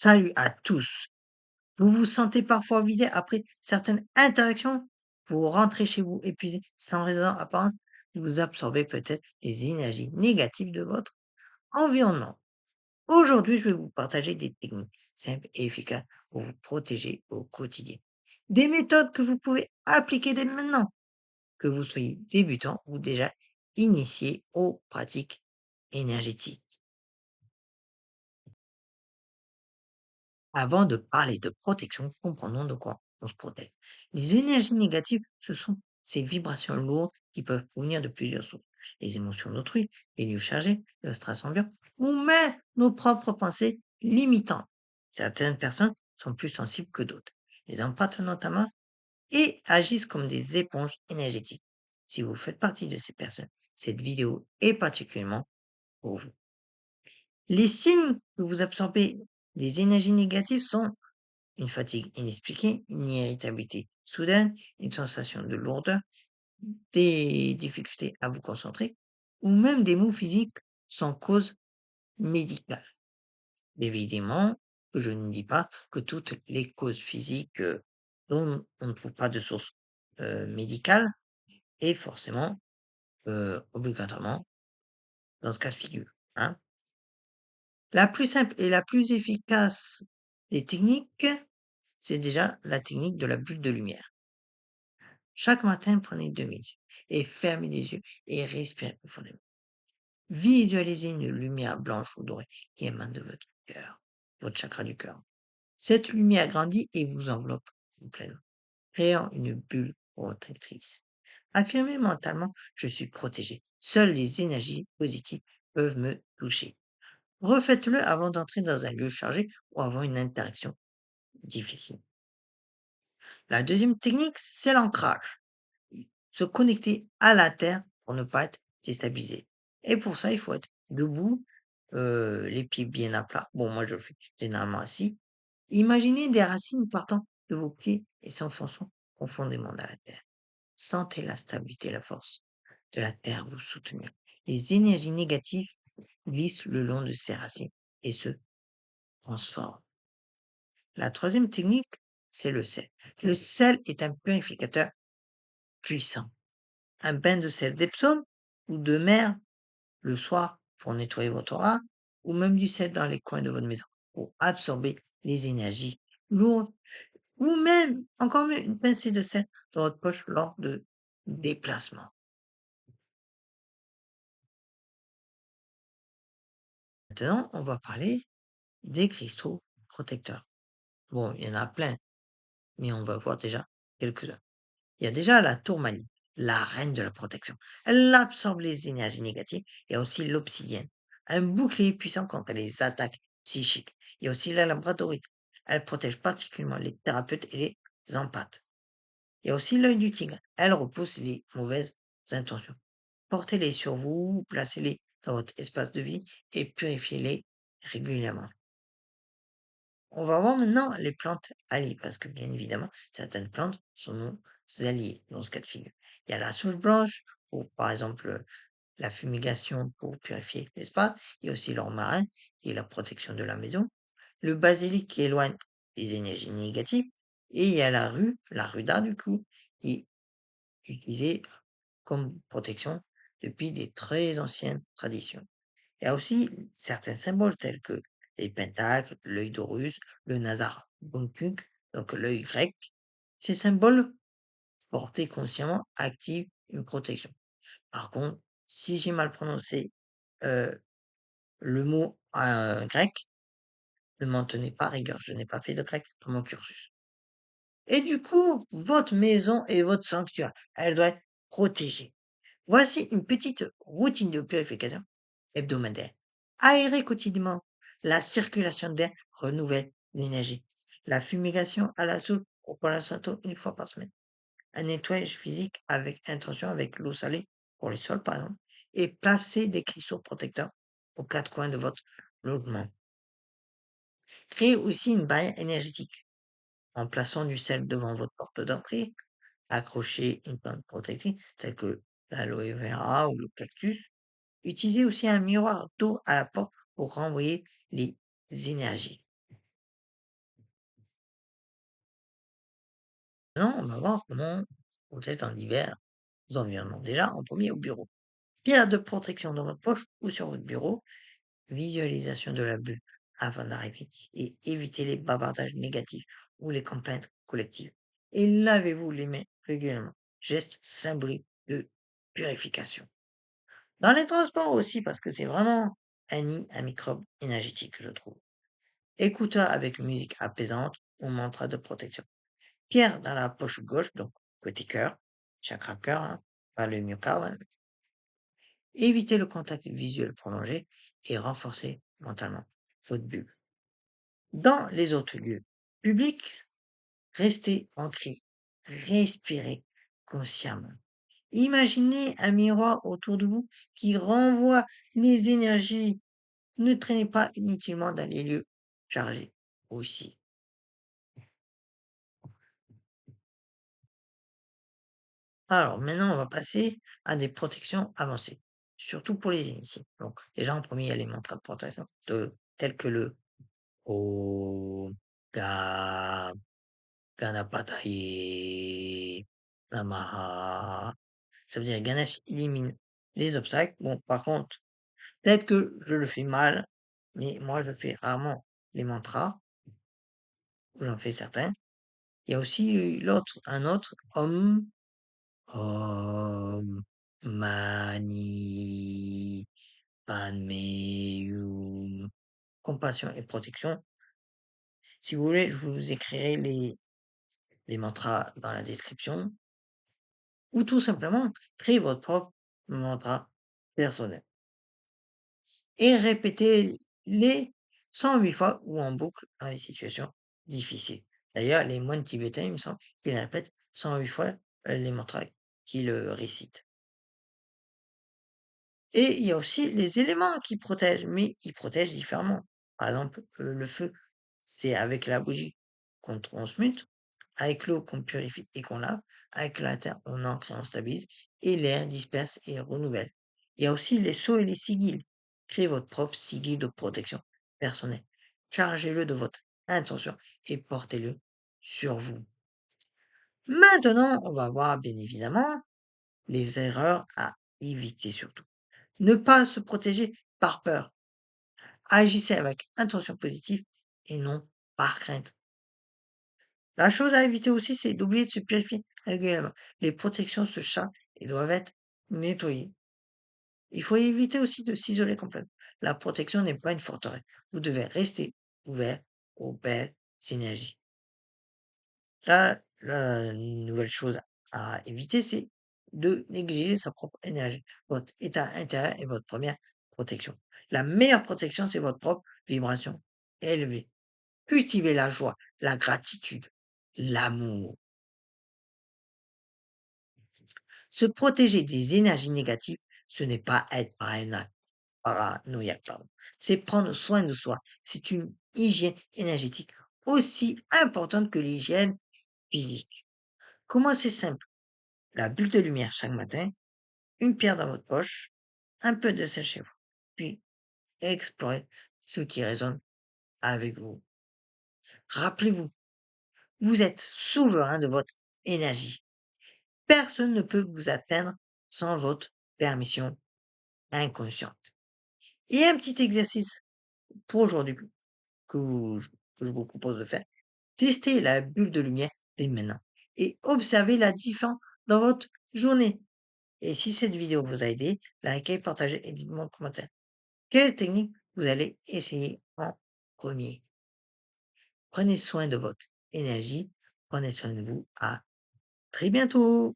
Salut à tous. Vous vous sentez parfois vidé après certaines interactions? Vous rentrez chez vous épuisé sans raison apparente? Vous absorbez peut-être les énergies négatives de votre environnement. Aujourd'hui, je vais vous partager des techniques simples et efficaces pour vous protéger au quotidien. Des méthodes que vous pouvez appliquer dès maintenant, que vous soyez débutant ou déjà initié aux pratiques énergétiques. Avant de parler de protection, comprenons de quoi on se protège. Les énergies négatives, ce sont ces vibrations lourdes qui peuvent provenir de plusieurs sources. Les émotions d'autrui, les lieux chargés, le stress ambiant, ou même nos propres pensées limitantes. Certaines personnes sont plus sensibles que d'autres. Les empruntent notamment et agissent comme des éponges énergétiques. Si vous faites partie de ces personnes, cette vidéo est particulièrement pour vous. Les signes que vous absorbez des énergies négatives sont une fatigue inexpliquée, une irritabilité soudaine, une sensation de lourdeur, des difficultés à vous concentrer ou même des maux physiques sans cause médicale. Évidemment que je ne dis pas que toutes les causes physiques dont on ne trouve pas de source médicale est forcément obligatoirement dans ce cas de figure. Hein. La plus simple et la plus efficace des techniques, c'est déjà la technique de la bulle de lumière. Chaque matin, prenez 2 minutes et fermez les yeux et respirez profondément. Visualisez une lumière blanche ou dorée qui émane de votre cœur, votre chakra du cœur. Cette lumière grandit et vous enveloppe complètement, créant une bulle protectrice. Affirmez mentalement, je suis protégé. Seules les énergies positives peuvent me toucher. Refaites-le avant d'entrer dans un lieu chargé ou avant une interaction difficile. La deuxième technique, c'est l'ancrage. Se connecter à la terre pour ne pas être déstabilisé. Et pour ça, il faut être debout, les pieds bien à plat. Bon, moi, je le fais généralement assis. Imaginez des racines partant de vos pieds et s'enfonçant profondément dans la terre. Sentez la stabilité et la force de la terre vous soutenir. Les énergies négatives glissent le long de ces racines et se transforment. La troisième technique, c'est le sel. Le sel est un purificateur puissant. Un bain de sel d'Epsom ou de mer le soir pour nettoyer votre aura, ou même du sel dans les coins de votre maison pour absorber les énergies lourdes, ou même, encore mieux, une pincée de sel dans votre poche lors de déplacements. Maintenant, on va parler des cristaux protecteurs. Bon, il y en a plein, mais on va voir déjà quelques-uns. Il y a déjà la tourmaline, la reine de la protection. Elle absorbe les énergies négatives. Il y a aussi l'obsidienne, un bouclier puissant contre les attaques psychiques. Il y a aussi la labradorite. Elle protège particulièrement les thérapeutes et les empathes. Il y a aussi l'œil du tigre. Elle repousse les mauvaises intentions. Portez-les sur vous, placez-les dans votre espace de vie et purifiez-les régulièrement. On va voir maintenant les plantes alliées, parce que bien évidemment, certaines plantes sont nos alliés dans ce cas de figure. Il y a la sauge blanche pour, par exemple, la fumigation pour purifier l'espace. Il y a aussi l'or marin qui est la protection de la maison. Le basilic qui éloigne les énergies négatives. Et il y a la ruda du coup, qui est utilisée comme protection depuis des très anciennes traditions. Il y a aussi certains symboles tels que les pentacles, l'œil d'Horus, le Nazar Bonkuk, donc l'œil grec. Ces symboles, portés consciemment, activent une protection. Par contre, si j'ai mal prononcé euh, le mot grec, ne m'en tenez pas rigueur. Je n'ai pas fait de grec dans mon cursus. Et du coup, votre maison est votre sanctuaire. Elle doit être protégée. Voici une petite routine de purification hebdomadaire. Aérer quotidiennement. La circulation d'air renouvelle l'énergie. La fumigation à la soupe au Palo Santo une fois par semaine. Un nettoyage physique avec intention avec l'eau salée pour les sols par exemple. Et placer des cristaux protecteurs aux quatre coins de votre logement. Créez aussi une barrière énergétique en plaçant du sel devant votre porte d'entrée. Accrochez une plante protectrice telle que l'aloe vera ou le cactus. Utilisez aussi un miroir d'eau à la porte pour renvoyer les énergies. Maintenant, on va voir comment on protège dans divers environnements. Déjà, en premier, au bureau. Pierre de protection dans votre poche ou sur votre bureau, visualisation de la bulle avant d'arriver et évitez les bavardages négatifs ou les complaintes collectives. Et lavez-vous les mains régulièrement. Geste symbolique de purification. Dans les transports aussi, parce que c'est vraiment un nid à microbes énergétiques, je trouve. Écoutez avec musique apaisante ou mantra de protection. Pierre dans la poche gauche, donc côté cœur, chakra cœur, hein, pas le myocarde, hein. Évitez le contact visuel prolongé et renforcez mentalement votre bulle. Dans les autres lieux publics, restez ancrés, respirez consciemment. Imaginez un miroir autour de vous qui renvoie les énergies. Ne traînez pas inutilement dans les lieux chargés aussi. Alors maintenant, on va passer à des protections avancées, surtout pour les initiés. Donc déjà en premier, il y a les mantras de protection tels que le Om Ga Ganapataye Namaha. Ça veut dire Ganesh élimine les obstacles. Bon, par contre, peut-être que je le fais mal, mais moi je fais rarement les mantras, ou j'en fais certains. Il y a aussi un autre, Om Mani Padme Hum. Compassion et protection. Si vous voulez, je vous écrirai les mantras dans la description, ou tout simplement créez votre propre mantra personnel et répétez-les 108 fois ou en boucle dans les situations difficiles. D'ailleurs, les moines tibétains, il me semble qu'ils répètent 108 fois les mantras qu'ils récitent. Et il y a aussi les éléments qui protègent, mais ils protègent différemment. Par exemple, le feu, c'est avec la bougie qu'on transmute, avec l'eau qu'on purifie et qu'on lave, avec la terre on ancre et on stabilise, et l'air disperse et renouvelle. Il y a aussi les sceaux et les sigils. Créez votre propre sigil de protection personnelle. Chargez-le de votre intention et portez-le sur vous. Maintenant, on va voir bien évidemment les erreurs à éviter surtout. Ne pas se protéger par peur. Agissez avec intention positive et non par crainte. La chose à éviter aussi, c'est d'oublier de se purifier régulièrement. Les protections se chargent et doivent être nettoyées. Il faut éviter aussi de s'isoler complètement. La protection n'est pas une forteresse. Vous devez rester ouvert aux belles énergies. Là, la nouvelle chose à éviter, c'est de négliger sa propre énergie. Votre état intérieur est votre première protection. La meilleure protection, c'est votre propre vibration élevée. Cultivez la joie, la gratitude, l'amour. Se protéger des énergies négatives, ce n'est pas être paranoïaque, pardon. C'est prendre soin de soi. C'est une hygiène énergétique aussi importante que l'hygiène physique. Comment c'est simple? La bulle de lumière chaque matin, une pierre dans votre poche, un peu de sel chez vous. Puis explorez ce qui résonne avec vous. Rappelez-vous, vous êtes souverain de votre énergie. Personne ne peut vous atteindre sans votre permission inconsciente. Et un petit exercice pour aujourd'hui que, que je vous propose de faire. Testez la bulle de lumière dès maintenant et observez la différence dans votre journée. Et si cette vidéo vous a aidé, likez, partagez et dites-moi en commentaire quelle technique vous allez essayer en premier. Prenez soin de votre énergie, prenez soin de vous. À très bientôt.